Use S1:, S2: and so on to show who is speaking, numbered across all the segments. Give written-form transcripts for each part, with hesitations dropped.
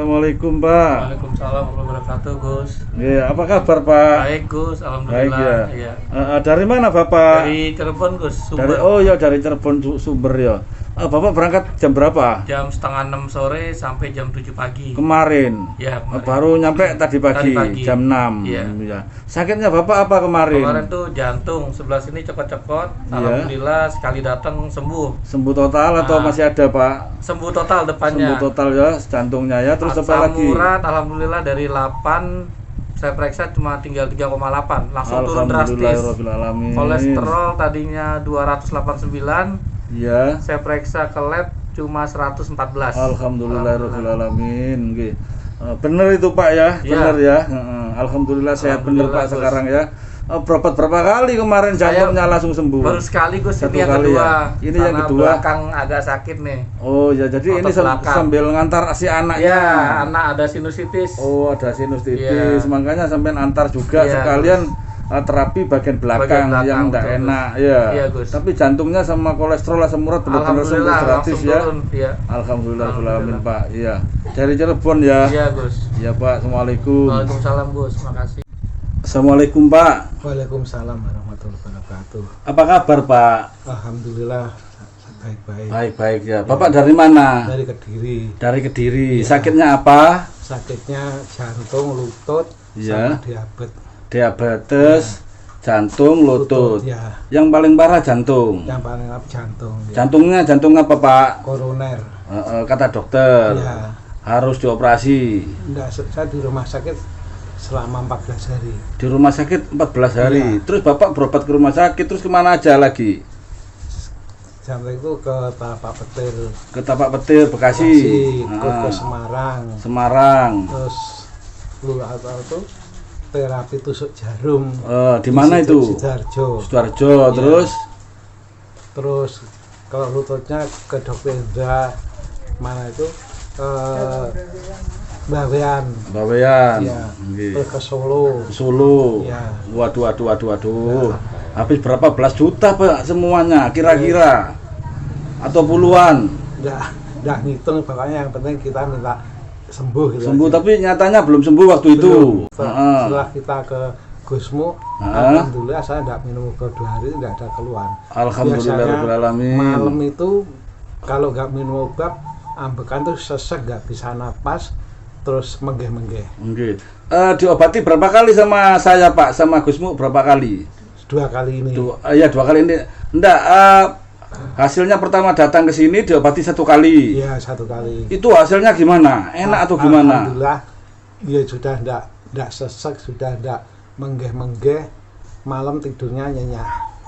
S1: Assalamualaikum Pak.
S2: Waalaikumsalam warahmatullahi wabarakatuh Gus.
S1: Iya, apa kabar Pak?
S2: Baik Gus, alhamdulillah.
S1: Baik ya.
S2: Iya.
S1: Dari mana Bapak?
S2: Dari Cirebon Gus,
S1: Dari
S2: Sumber.
S1: dari Cirebon Sumber ya. Bapak berangkat jam berapa?
S2: Jam setengah 6 sore sampai jam 7 pagi.
S1: Kemarin.
S2: Ya, kemarin.
S1: Baru nyampe tadi pagi,
S2: Tadi pagi.
S1: jam 6.
S2: Iya.
S1: Ya. Sakitnya Bapak apa kemarin?
S2: Kemarin tuh jantung sebelah sini copot-copot. Alhamdulillah sekali datang sembuh.
S1: Sembuh total atau masih ada Pak?
S2: Sembuh total depannya.
S1: Sembuh total ya, jantungnya ya. Terus apa lagi?
S2: Urat alhamdulillah dari 8 saya periksa cuma tinggal 3,8, langsung turun drastis.
S1: Alhamdulillahirobbilalamin.
S2: Kolesterol tadinya 289,
S1: Iya.
S2: saya periksa ke lab cuma 114.
S1: Alhamdulillahirobbilalamin. Nggih. Bener itu Pak ya, bener ya. Alhamdulillah sehat bener Pak
S2: Gus.
S1: sekarang ya. Berobat berapa kali kemarin jantungnya langsung sembuh?
S2: Baru sekali Gus,
S1: Satu
S2: ini yang
S1: kali
S2: kedua.
S1: ya? Ini yang
S2: Karena
S1: kedua.
S2: belakang agak sakit nih.
S1: Oh ya, jadi ini
S2: Otot belakang.
S1: sambil ngantar si anaknya.
S2: Ya, anak ada sinusitis.
S1: Oh, ada sinusitis,
S2: Iya.
S1: makanya sampai antar juga
S2: Iya,
S1: sekalian terapi bagian belakang, yang enggak
S2: betul,
S1: enak ya.
S2: Iya, Gus.
S1: Tapi jantungnya sama kolesterol asam urat benar-benar sembuh
S2: Alhamdulillah
S1: gratis
S2: langsung
S1: ya.
S2: turun. Iya.
S1: Alhamdulillahirobbilalamin Pak. Iya. Dari Cirebon ya.
S2: Iya Gus.
S1: Iya Pak, Assalamualaikum.
S2: Waalaikumsalam Gus, makasih.
S1: Assalamualaikum Pak.
S3: Waalaikumsalam warahmatullahi wabarakatuh.
S1: Apa kabar Pak?
S3: Alhamdulillah baik-baik.
S1: Baik-baik ya. Bapak dari mana?
S3: Dari Kediri.
S1: Dari Kediri.
S3: Iya.
S1: Sakitnya apa?
S3: Sakitnya jantung, lutut,
S1: Iya.
S3: sama diabetes.
S1: Diabetes, jantung, lutut.
S3: Ya,
S1: Yang paling parah jantung.
S3: yang paling apa jantung. Ya.
S1: Jantung apa Pak?
S3: Koroner.
S1: Kata dokter.
S3: Ya,
S1: Harus dioperasi.
S3: enggak, saya di rumah sakit selama 14 hari.
S1: Di rumah sakit 14 hari.
S3: Iya.
S1: Terus Bapak berobat ke rumah sakit, terus kemana aja lagi?
S3: Sampai itu ke Tapak Petir,
S1: Ke Tapak Petir, Bekasi.
S3: ke Semarang.
S1: Semarang.
S3: Terus lu atau itu terapi tusuk jarum.
S1: Di mana itu?
S3: Sidoarjo.
S1: Sidoarjo.
S3: Iya.
S1: Terus
S3: Kalau lututnya ke dokter Indra, mana itu ke Bawean,
S1: Bawean.
S3: ya.
S1: Nggih.
S3: Terus ke Solo.
S1: Solo.
S3: Ya.
S1: Waduh. Habis berapa belas juta Pak semuanya kira-kira? Atau puluhan?
S3: Nggak ngitung, pokoknya yang penting kita minta sembuh gitu
S1: Sembuh
S3: aja.
S1: tapi nyatanya belum sembuh waktu itu.
S3: Belum. Setelah kita ke Gusmu, alhamdulillah saya nggak minum obat 2 hari, nggak ada keluhan.
S1: Alhamdulillahirobbilalamin.
S3: Malam itu kalau nggak minum obat, ambekan tuh sesek, nggak bisa napas, terus menggeh-menggeh.
S1: Nggih. Diobati berapa kali sama saya Pak, sama Gusmu berapa kali?
S3: 2 kali ini.
S1: Iya 2 kali ini. Enggak, hasilnya pertama datang ke sini diobati 1 kali.
S3: Iya, 1 kali.
S1: Itu hasilnya gimana? Enak atau gimana?
S3: Alhamdulillah, ya sudah ndak sesek, sudah ndak menggeh-menggeh, malam tidurnya nyenyak.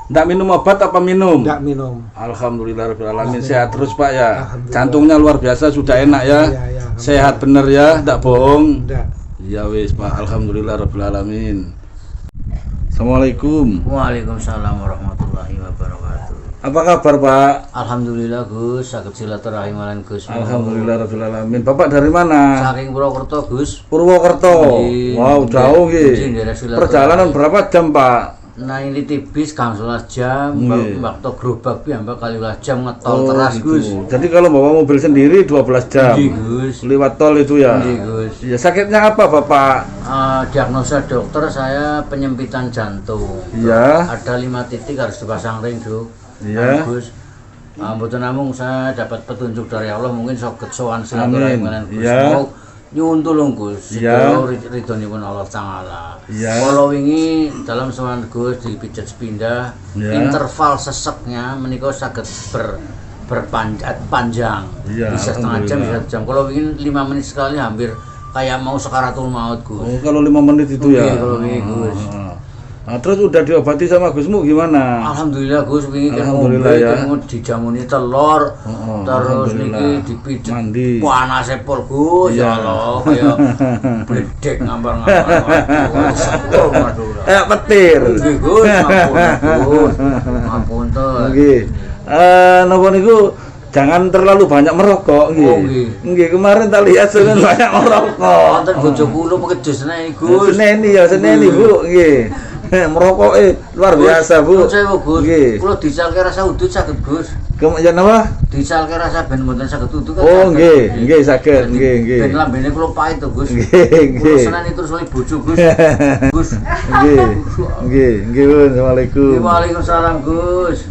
S1: Enggak minum obat apa minum?
S3: Ndak minum.
S1: Alhamdulillahirobbilalamin.
S3: Nggak
S1: Sehat
S3: minum.
S1: terus Pak ya.
S3: Alhamdulillah.
S1: Jantungnya luar biasa sudah enak ya.
S3: Iya,
S1: Sehat bener ya, enggak bohong.
S3: Ndak.
S1: Ya wis Pak, alhamdulillahirobbilalamin. Assalamualaikum.
S4: Waalaikumsalam warahmatullahi wabarakatuh.
S1: Apa kabar Pak?
S4: Alhamdulillah Gus, saged silaturahim lan Gus.
S1: Alhamdulillahirobbilalamin. Bapak dari mana?
S4: Saking Purwokerto Gus.
S1: Purwokerto.
S4: Di-
S1: Wow, jauh
S4: di
S1: nggih.
S4: daerah Silaturahmi.
S1: Perjalanan berapa jam Pak?
S4: Nah ini tipis gang 11 jam,
S1: Nggih.
S4: waktu gerobak piyambak kali 12 jam ngetol teras
S1: gitu.
S4: Gus.
S1: Jadi kalau bawa mobil sendiri 12 jam.
S4: Nggih, Gus.
S1: Lewat tol itu ya.
S4: Nggih, Gus.
S1: Ya sakitnya apa Bapak?
S4: Diagnosa dokter saya penyempitan jantung.
S1: Iya.
S4: Ada 5 titik harus dipasang ring, Dok.
S1: Iya.
S4: Gus. Mboten namung saya dapat petunjuk dari Allah, mungkin saged sowan silaturahim
S1: Amin.
S4: lan Gus.
S1: Iya.
S4: Mau nyuwun tulung Gus.
S1: Iya.
S4: Ridhonipun Allah Taala.
S1: Iya.
S4: Kala wingi dalam sowan Gus dipijet sepindah,
S1: Iya.
S4: interval seseknya menika saged panjang.
S1: Iya,
S4: Bisa setengah jam, bisa
S1: alhamdulillah.
S4: 1 jam. Kalau ingin 5 menit sekali hampir kayak mau sakaratul maut Gus.
S1: Oh, kalau 5 menit itu ya.
S4: Oke, kalau wingi, Gus.
S1: Nah, terus udah diobati sama Gusmu gimana?
S4: Alhamdulillah Gus, wingi kan
S1: Alhamdulillah
S4: ngombe,
S1: ya.
S4: kan dijamuni telur, terus
S1: alhamdulillah.
S4: niki dipijet
S1: Mandi.
S4: panase pol Gus,
S1: Iya.
S4: ya Allah, kayak bledek ngambar-ngambar. Waduh, sepul Madura.
S1: Petir.
S4: Nggih Gus, Gus. Ngapunten.
S1: Nggih. Napa niku jangan terlalu banyak merokok nggih.
S4: Oh, nggih.
S1: Nggih, kemarin tak lihat seneng banyak merokok.
S4: Wonten bojo kula pekedus seneni Gus.
S1: Seneni ya, seneni Bu, nggih. Merokok luar biasa Bu.
S4: Saya Gus.
S1: Nggih.
S4: Kula dicalke rasa udut saged Gus.
S1: Kemudian apa?
S4: Disalke rasa ben mboten saged tutu kan.
S1: Oh, nggih, saged, nggih.
S4: Ben lambene kula pahit to, Gus.
S1: Nggih,
S4: Kula
S1: nggih.
S4: senani terus oleh bojo, Gus. Gus.
S1: Nggih, Bun. Assalamualaikum.
S4: Waalaikumsalam, Gus.